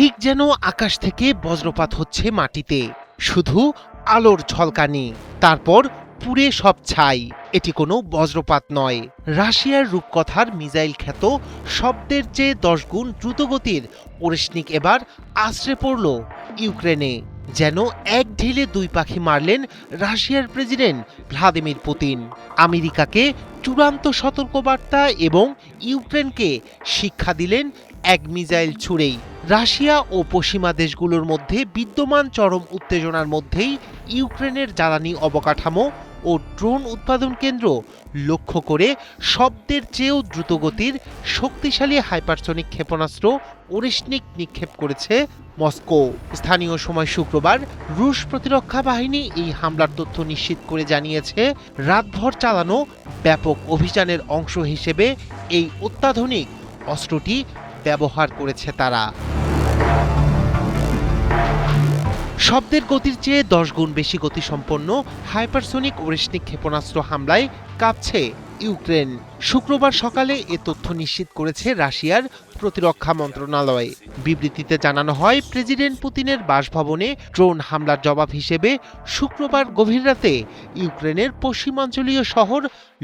ঠিক যেন আকাশ থেকে বজ্রপাত হচ্ছে মাটিতে, শুধু আলোর ঝলকানি, তারপর পুড়ে সব ছাই। এটি কোনো বজ্রপাত নয়, রাশিয়ার রূপকথার মিসাইল খ্যাত শব্দের চেয়ে 10 গুণ দ্রুতগতির ওরেশনিক এবার আছড়ে পড়ল ইউক্রেনে। যেন এক ঢিলে দুই পাখি মারলেন রাশিয়ার প্রেসিডেন্ট ভ্লাদিমির পুতিন। আমেরিকাকে চূড়ান্ত সতর্কবার্তা এবং ইউক্রেনকে শিক্ষা দিলেন এক মিসাইল ছুড়েই। রাশিয়া ও পশ্চিমা দেশগুলোর মধ্যে বিদ্যমান চরম উত্তেজনার মধ্যেই ইউক্রেনের জ্বালানি অবকাঠামো ও ড্রোন উৎপাদন কেন্দ্র লক্ষ্য করে শব্দের চেয়েও দ্রুতগতির শক্তিশালী হাইপারসনিক ক্ষেপণাস্ত্র ওরেশনিক নিক্ষেপ করেছে মস্কো। স্থানীয় সময় শুক্রবার রুশ প্রতিরক্ষা বাহিনী এই হামলার তথ্য নিশ্চিত করে জানিয়েছে, রাতভর চালানো ব্যাপক অভিযানের অংশ হিসেবে এই অত্যাধুনিক অস্ত্রটি ব্যবহার করেছে তারা। শব্দের গতির চেয়ে 10 গুণ বেশি গতিসম্পন্ন হাইপারসনিক ওরেশনিক ক্ষেপণাস্ত্র হামলায় কাঁপছে ইউক্রেন। শুক্রবার সকালে এ তথ্য নিশ্চিত করেছে রাশিয়ার প্রতিরক্ষা মন্ত্রণালয়। বিবৃতিতে জানানো হয়, প্রেসিডেন্ট পুতিনের বাসভবনে ড্রোন হামলার জবাব হিসেবে শুক্রবার গভীর রাতে ইউক্রেনের পশ্চিমাঞ্চলীয় শহর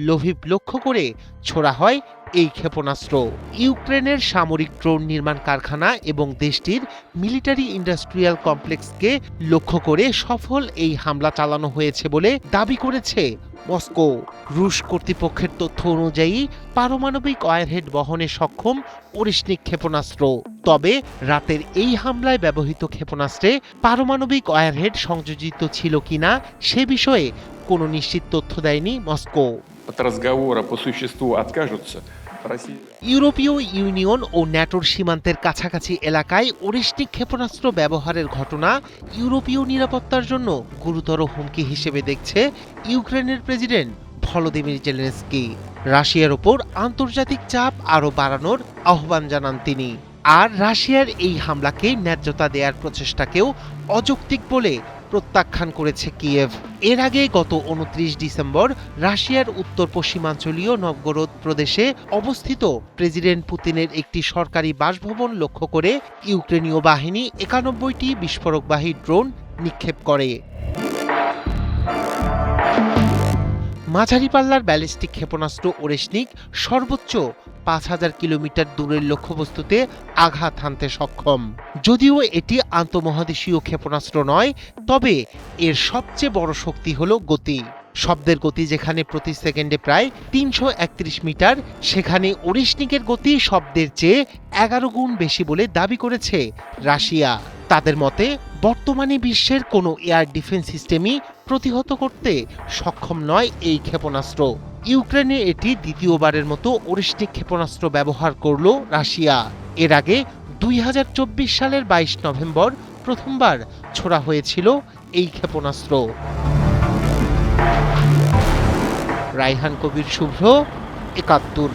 লভিভ লক্ষ্য করে ছোড়া হয় এই ক্ষেপণাস্ত্র। ইউক্রেনের সামরিক ড্রোন নির্মাণ কারখানা এবং দেশটির মিলিটারি ইন্ডাস্ট্রিয়াল কমপ্লেক্সকে লক্ষ্য করে সফল এই হামলা চালানো হয়েছে বলে দাবি করেছে মস্কো। রুশ কর্তৃপক্ষের তথ্য অনুযায়ী পারমাণবিক ওয়ারহেড বহনে সক্ষম ওরেশনিক ক্ষেপণাস্ত্র। তবে রাতের এই হামলায় ব্যবহৃত ক্ষেপণাস্ত্রে পারমাণবিক ওয়ারহেড সংযোজিত ছিল কিনা সে বিষয়ে কোনো নিশ্চিত তথ্য দেয়নি মস্কো। ইউরোপীয় ইউনিয়ন ও ন্যাটোর সীমান্তের কাছাকাছি এলাকায় ওরেশনিক ক্ষেপণাস্ত্র ব্যবহারের ঘটনা ইউরোপীয় নিরাপত্তার জন্য গুরুতর হুমকি হিসেবে দেখছে ইউক্রেনের প্রেসিডেন্ট ভলোদিমির জেলেনস্কি। রাশিয়ার ওপর আন্তর্জাতিক চাপ আরও বাড়ানোর আহ্বান জানান তিনি। আর রাশিয়ার এই হামলাকে ন্যায্যতা দেওয়ার প্রচেষ্টাকেও অযৌক্তিক বলে প্রত্যাখ্যান করেছে কিয়েভ। এর আগে গত 29 ডিসেম্বর রাশিয়ার উত্তর পশ্চিমাঞ্চলীয় নভগোরোদ প্রদেশে অবস্থিত প্রেসিডেন্ট পুতিনের একটি সরকারি বাসভবন লক্ষ্য করে ইউক্রেনীয় বাহিনী 91টি বিস্ফোরকবাহী ড্রোন নিক্ষেপ করে। মাঝারি পাল্লার ব্যালিস্টিক ক্ষেপণাস্ত্র ওরেশনিক সর্বোচ্চ 5000 কিলোমিটার দূরের লক্ষ্যবস্তুতে আঘাত হানতে সক্ষম। যদিও এটি আন্তঃমহাদেশীয় ক্ষেপণাস্ত্র নয়, তবে এর সবচেয়ে বড় শক্তি হল গতি। শব্দের গতি যেখানে প্রতি সেকেন্ডে প্রায় 331 মিটার, সেখানে ওরেশনিকের গতি শব্দের চেয়ে 11 গুণ বেশি বলে দাবি করেছে রাশিয়া। তাদের মতে, বর্তমানে বিশ্বের কোনো এয়ার ডিফেন্স সিস্টেমই প্রতিহত করতে সক্ষম নয় এই ক্ষেপণাস্ত্র। ইউক্রেনে এটি দ্বিতীয়বারের মতো ওরেশনিক ক্ষেপণাস্ত্র ব্যবহার করল রাশিয়া। এর আগে 2024 সালের 22 নভেম্বর প্রথমবার ছোড়া হয়েছিল এই ক্ষেপণাস্ত্র। রায়হান কবির শুভ্র, ৭১।